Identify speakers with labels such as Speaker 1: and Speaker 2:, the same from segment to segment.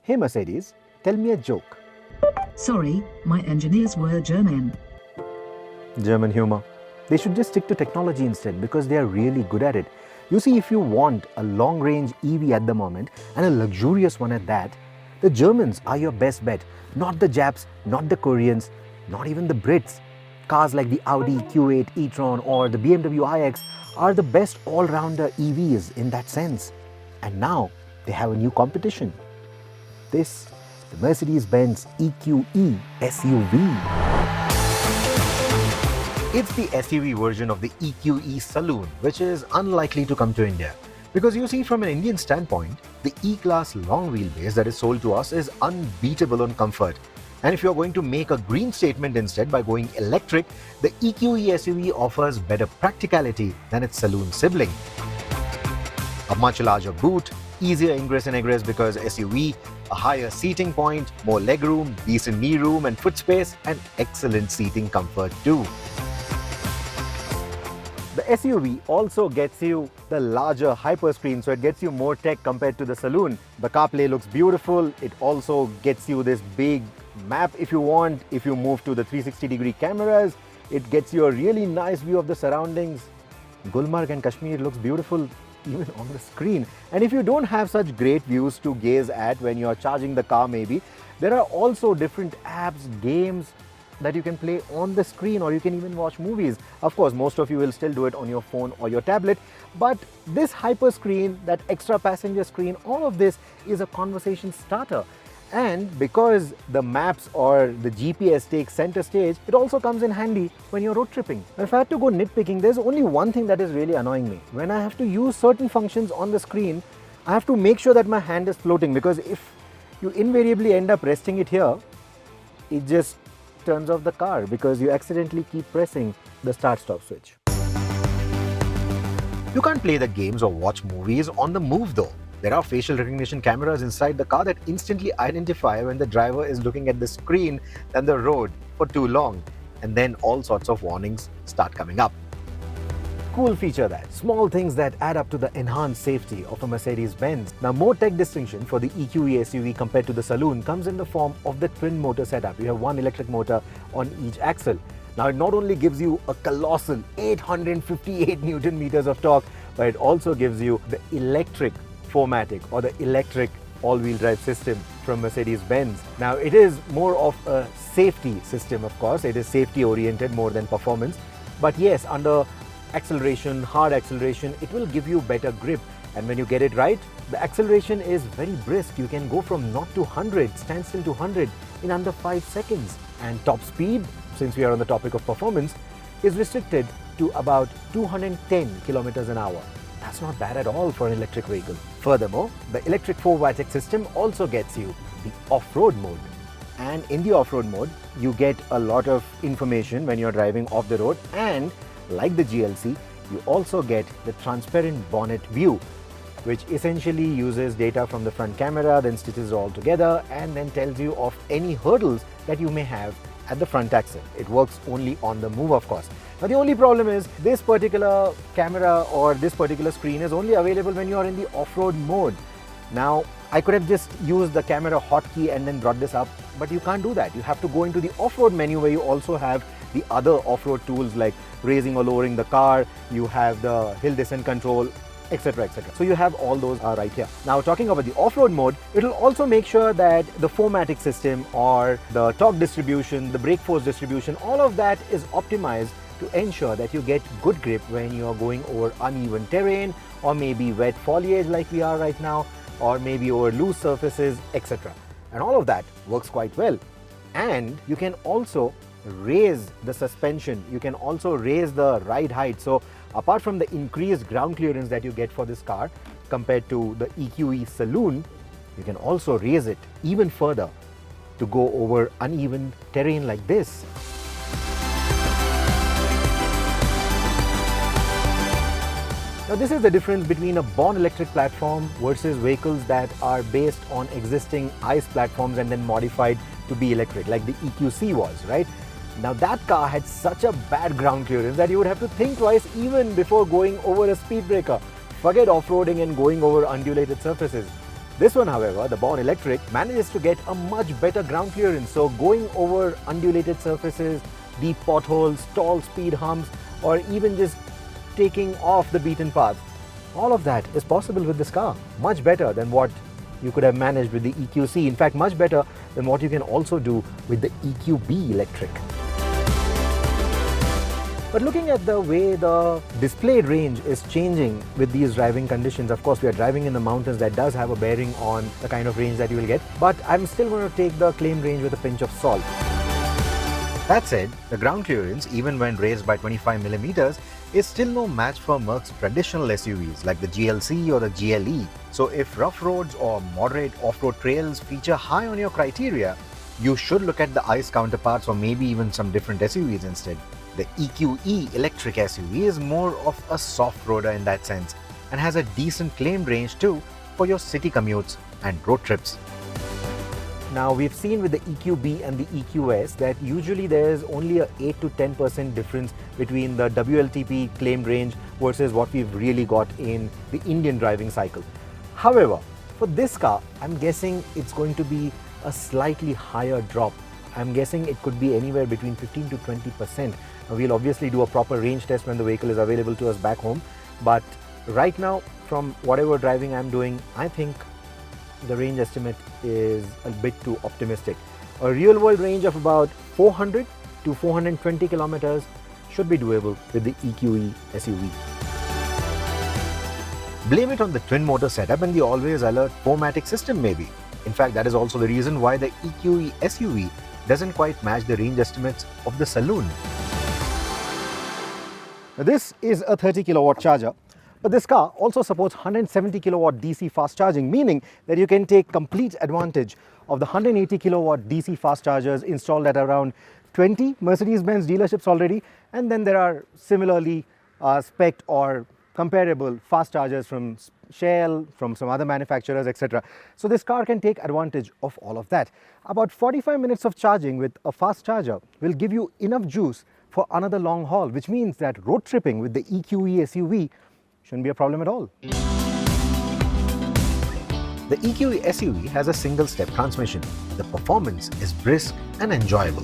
Speaker 1: Hey Mercedes, tell me a joke.
Speaker 2: Sorry, my engineers were German.
Speaker 1: German humor. They should just stick to technology instead because they are really good at it. You see, if you want a long-range EV at the moment and a luxurious one at that, the Germans are your best bet. Not the Japs, not the Koreans, not even the Brits. Cars like the Audi Q8 e-tron or the BMW iX are the best all-rounder EVs in that sense. And now they have a new competition. This, the Mercedes-Benz EQE SUV. It's the SUV version of the EQE Saloon, which is unlikely to come to India. Because you see, from an Indian standpoint, the E-Class long wheelbase that is sold to us is unbeatable on comfort. And if you're going to make a green statement instead by going electric, the EQE SUV offers better practicality than its saloon sibling. A much larger boot, easier ingress and egress because SUV, a higher seating point, more legroom, decent knee room and foot space, and excellent seating comfort too. The SUV also gets you the larger hyperscreen, so it gets you more tech compared to the saloon. The Carplay looks beautiful. It also gets you this big map if you want. If you move to the 360-degree cameras, it gets you a really nice view of the surroundings. Gulmarg and Kashmir looks beautiful even on the screen. And if you don't have such great views to gaze at when you're charging the car maybe, there are also different apps, games that you can play on the screen, or you can even watch movies. Of course, most of you will still do it on your phone or your tablet, but this hyper screen, that extra passenger screen, all of this is a conversation starter. And because the maps or the GPS takes center stage, it also comes in handy when you're road tripping. Now, if I had to go nitpicking, there's only one thing that is really annoying me. When I have to use certain functions on the screen, I have to make sure that my hand is floating, because if you invariably end up resting it here, it just turns off the car because you accidentally keep pressing the start-stop switch. You can't play the games or watch movies on the move though. There are facial recognition cameras inside the car that instantly identify when the driver is looking at the screen than the road for too long, and then all sorts of warnings start coming up. Cool feature that. Small things that add up to the enhanced safety of a Mercedes-Benz. Now, more tech distinction for the EQE SUV compared to the saloon comes in the form of the twin motor setup. You have one electric motor on each axle. Now, it not only gives you a colossal 858 Newton meters of torque, but it also gives you the electric 4MATIC or the electric all-wheel drive system from Mercedes-Benz. Now, it is more of a safety system, of course. It is safety oriented more than performance. But yes, under acceleration, hard acceleration, it will give you better grip. And when you get it right, the acceleration is very brisk. You can go from 0 to 100, standstill to 100 in under 5 seconds. And top speed, since we are on the topic of performance, is restricted to about 210 kilometers an hour. That's not bad at all for an electric vehicle. Furthermore, the electric 4MATIC system also gets you the off-road mode. And in the off-road mode, you get a lot of information when you're driving off the road, and like the GLC, you also get the transparent bonnet view, which essentially uses data from the front camera, then stitches it all together and then tells you of any hurdles that you may have at the front axle. It works only on the move, of course. Now, the only problem is this particular camera or this particular screen is only available when you are in the off-road mode. Now, I could have just used the camera hotkey and then brought this up, but you can't do that. You have to go into the off-road menu where you also have the other off-road tools like raising or lowering the car, you have the hill descent control, etc, etc. So you have all those right here. Now, talking about the off-road mode, it will also make sure that the 4MATIC system or the torque distribution, the brake force distribution, all of that is optimized to ensure that you get good grip when you are going over uneven terrain, or maybe wet foliage like we are right now, or maybe over loose surfaces, etc. And all of that works quite well. And you can also raise the suspension, you can also raise the ride height. So apart from the increased ground clearance that you get for this car compared to the EQE Saloon, you can also raise it even further to go over uneven terrain like this. Now, this is the difference between a born electric platform versus vehicles that are based on existing ICE platforms and then modified to be electric, like the EQC was, right? Now, that car had such a bad ground clearance that you would have to think twice even before going over a speed breaker. Forget off-roading and going over undulated surfaces. This one, however, the Born Electric, manages to get a much better ground clearance. So going over undulated surfaces, deep potholes, tall speed humps, or even just taking off the beaten path, all of that is possible with this car. Much better than what you could have managed with the EQC. In fact, much better than what you can also do with the EQB Electric. But looking at the way the displayed range is changing with these driving conditions, of course we are driving in the mountains, that does have a bearing on the kind of range that you will get. But I'm still going to take the claimed range with a pinch of salt. That said, the ground clearance, even when raised by 25mm, is still no match for Merc's traditional SUVs like the GLC or the GLE. So if rough roads or moderate off-road trails feature high on your criteria, you should look at the ICE counterparts or maybe even some different SUVs instead. The EQE electric SUV is more of a soft roader in that sense and has a decent claimed range too for your city commutes and road trips. Now, we've seen with the EQB and the EQS that usually there's only a 8 to 10% difference between the WLTP claimed range versus what we've really got in the Indian driving cycle. However, for this car, I'm guessing it's going to be a slightly higher drop. I'm guessing it could be anywhere between 15 to 20%. Now, we'll obviously do a proper range test when the vehicle is available to us back home. But right now, from whatever driving I'm doing, I think the range estimate is a bit too optimistic. A real world range of about 400 to 420 kilometers should be doable with the EQE SUV. Blame it on the twin motor setup and the always alert 4MATIC system maybe. In fact, that is also the reason why the EQE SUV doesn't quite match the range estimates of the saloon. Now, this is a 30 kilowatt charger. But this car also supports 170 kilowatt DC fast charging, meaning that you can take complete advantage of the 180 kilowatt DC fast chargers installed at around 20 Mercedes-Benz dealerships already. And then there are similarly spec'd or comparable fast chargers from Shell, from some other manufacturers, etc. So this car can take advantage of all of that. About 45 minutes of charging with a fast charger will give you enough juice for another long haul, which means that road tripping with the EQE SUV shouldn't be a problem at all. The EQE SUV has a single-step transmission. The performance is brisk and enjoyable.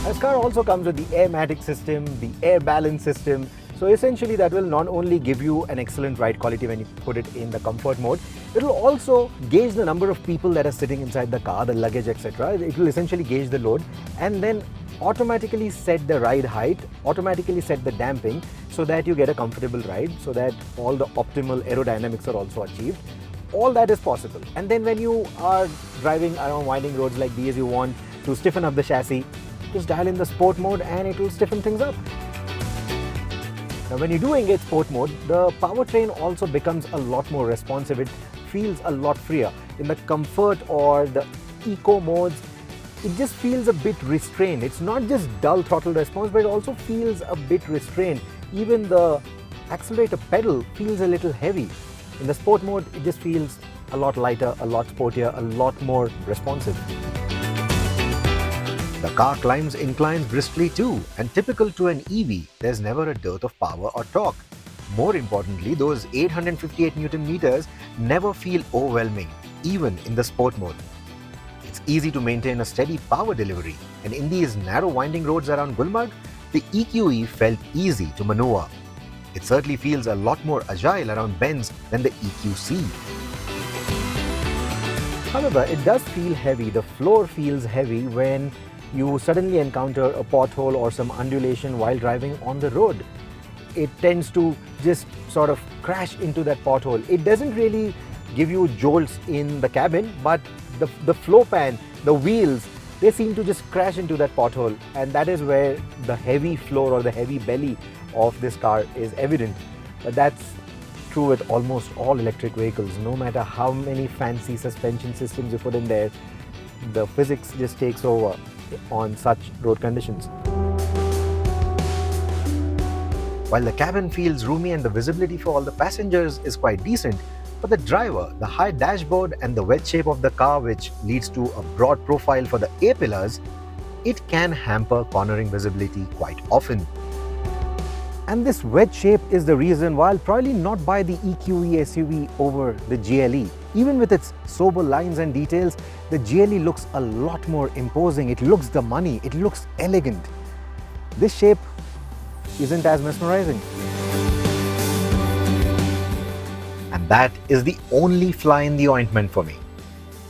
Speaker 1: This car also comes with the Airmatic system, the air balance system. So essentially that will not only give you an excellent ride quality when you put it in the comfort mode, it will also gauge the number of people that are sitting inside the car, the luggage, etc. It will essentially gauge the load and then automatically set the ride height, automatically set the damping so that you get a comfortable ride, so that all the optimal aerodynamics are also achieved. All that is possible. And then when you are driving around winding roads like these, you want to stiffen up the chassis, just dial in the sport mode and it will stiffen things up. Now when you do engage sport mode, the powertrain also becomes a lot more responsive. It feels a lot freer. In the comfort or the eco modes, it just feels a bit restrained. It's not just dull throttle response, but it also feels a bit restrained. Even the accelerator pedal feels a little heavy. In the sport mode, it just feels a lot lighter, a lot sportier, a lot more responsive. The car climbs inclines briskly too, and typical to an EV, there's never a dearth of power or torque. More importantly, those 858 Newton meters never feel overwhelming, even in the sport mode. It's easy to maintain a steady power delivery, and in these narrow winding roads around Gulmarg, the EQE felt easy to maneuver. It certainly feels a lot more agile around bends than the EQC. However, it does feel heavy. The floor feels heavy when you suddenly encounter a pothole or some undulation while driving on the road. It tends to just sort of crash into that pothole. It doesn't really give you jolts in the cabin, but the floor pan, the wheels, they seem to just crash into that pothole, and that is where the heavy floor or the heavy belly of this car is evident. But that's true with almost all electric vehicles. No matter how many fancy suspension systems you put in there, the physics just takes over on such road conditions. While the cabin feels roomy and the visibility for all the passengers is quite decent, for the driver, the high dashboard and the wedge shape of the car, which leads to a broad profile for the A-pillars, it can hamper cornering visibility quite often. And this wedge shape is the reason why I'll probably not buy the EQE SUV over the GLE. Even with its sober lines and details, the GLE looks a lot more imposing. It looks the money, it looks elegant. This shape isn't as mesmerizing. And that is the only fly in the ointment for me.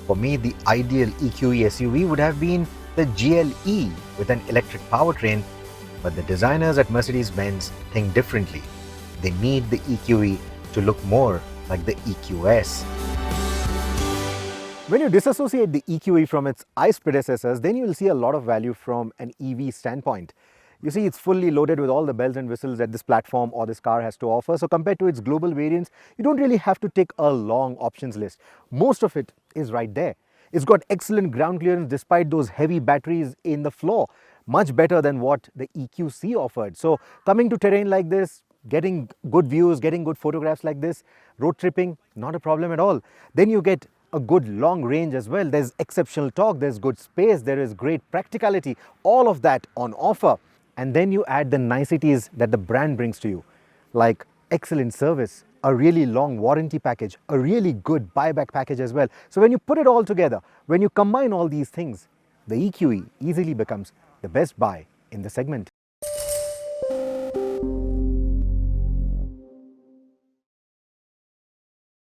Speaker 1: For me, the ideal EQE SUV would have been the GLE with an electric powertrain, but the designers at Mercedes-Benz think differently. They need the EQE to look more like the EQS. When you disassociate the EQE from its ICE predecessors, then you will see a lot of value from an EV standpoint. You see, it's fully loaded with all the bells and whistles that this platform or this car has to offer. So compared to its global variants, you don't really have to take a long options list. Most of it is right there. It's got excellent ground clearance despite those heavy batteries in the floor. Much better than what the EQC offered. So coming to terrain like this, getting good views, getting good photographs like this, road tripping, not a problem at all. Then you get a good long range as well. There's exceptional torque, there's good space, there is great practicality, all of that on offer. And then you add the niceties that the brand brings to you, like excellent service, a really long warranty package, a really good buyback package as well. So when you put it all together, when you combine all these things, the EQE easily becomes the best buy in the segment.